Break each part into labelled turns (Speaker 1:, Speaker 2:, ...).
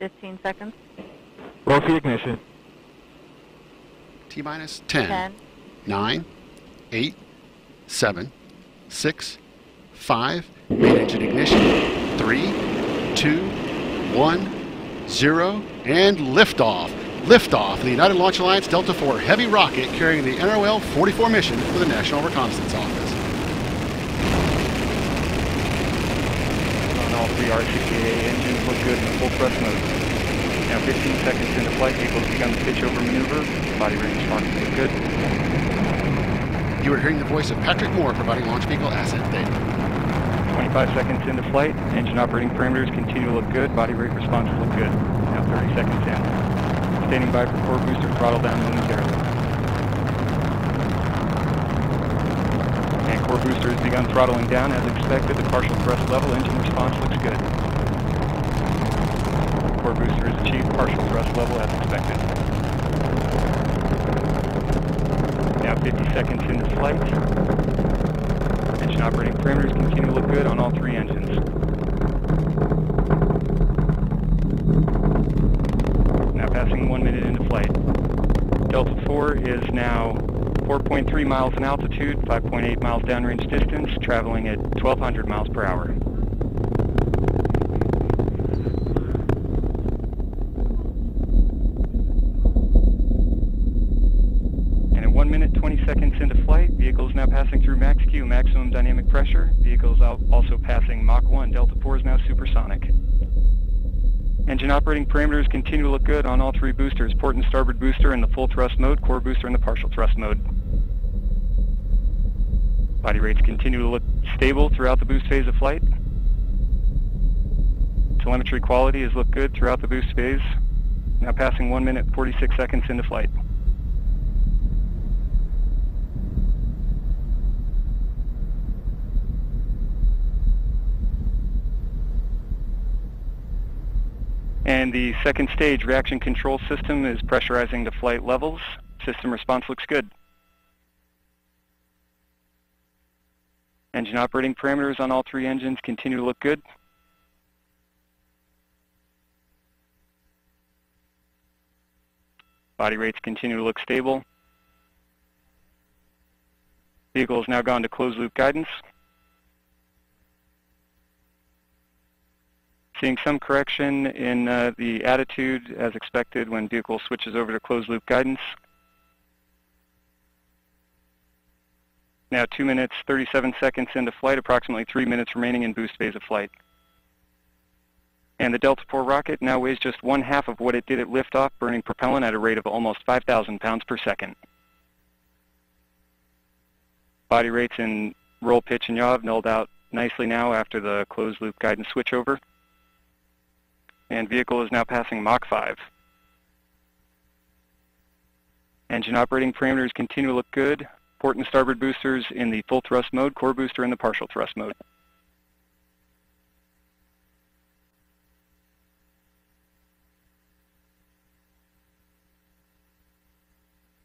Speaker 1: 15 seconds.
Speaker 2: Roll for ignition.
Speaker 3: T-minus 10,
Speaker 1: 10,
Speaker 3: 9, 8, 7, 6, 5, main engine ignition, 3, 2, 1, 0, and liftoff. Liftoff, the United Launch Alliance Delta-IV Heavy rocket carrying the NROL-44 mission for the National Reconnaissance Office.
Speaker 4: On all three RCCA engines look good in the full thrust mode. Now 15 seconds into flight, vehicle's begun the pitch over maneuver. Body rate response look good.
Speaker 3: You are hearing the voice of Patrick Moore providing launch vehicle asset data.
Speaker 4: 25 seconds into flight, engine operating parameters continue to look good. Body rate responses look good. Now 30 seconds in. Standing by for core booster throttle down momentarily. And core booster has begun throttling down as expected. The partial thrust level, engine response looks good. Core booster has achieved partial thrust level as expected. Now 50 seconds into flight. Engine operating parameters continue to look good on all three engines. Now passing 1 minute into flight. Delta-IV is now 4.3 miles in altitude, 5.8 miles downrange distance, traveling at 1,200 miles per hour. And at 1 minute 20 seconds into flight, vehicle is now passing through max Q, maximum dynamic pressure. Vehicle is also passing Mach 1. Delta-IV is now supersonic. Engine operating parameters continue to look good on all three boosters. Port and starboard booster in the full thrust mode, core booster in the partial thrust mode. Body rates continue to look stable throughout the boost phase of flight. Telemetry quality has looked good throughout the boost phase. Now passing 1 minute 46 seconds into flight. And the second stage reaction control system is pressurizing to flight levels. System response looks good. Engine operating parameters on all three engines continue to look good. Body rates continue to look stable. Vehicle has now gone to closed loop guidance. Seeing some correction in the attitude as expected when vehicle switches over to closed loop guidance. Now 2 minutes 37 seconds into flight, approximately 3 minutes remaining in boost phase of flight. And the Delta-IV rocket now weighs just 1/2 of what it did at liftoff, burning propellant at a rate of almost 5,000 pounds per second. Body rates in roll, pitch, and yaw have nulled out nicely now after the closed loop guidance switchover. And vehicle is now passing Mach 5. Engine operating parameters continue to look good. Port and starboard boosters in the full thrust mode, core booster in the partial thrust mode.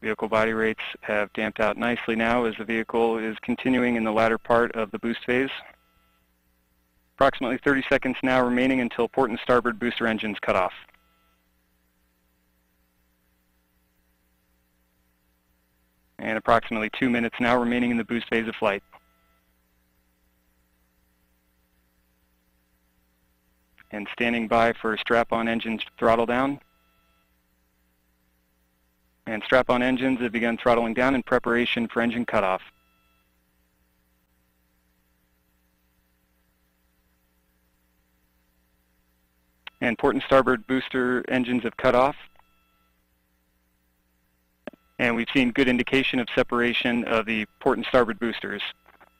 Speaker 4: Vehicle body rates have damped out nicely now as the vehicle is continuing in the latter part of the boost phase. Approximately 30 seconds now remaining until port and starboard booster engines cut off. And approximately 2 minutes now remaining in the boost phase of flight. And standing by for strap-on engines throttle down. And strap-on engines have begun throttling down in preparation for engine cutoff. And port and starboard booster engines have cut off. And we've seen good indication of separation of the port and starboard boosters.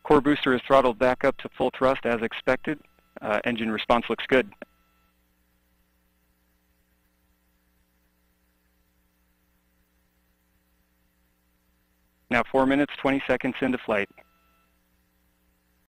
Speaker 4: Core booster is throttled back up to full thrust as expected. Engine response looks good. Now 4 minutes, 20 seconds into flight.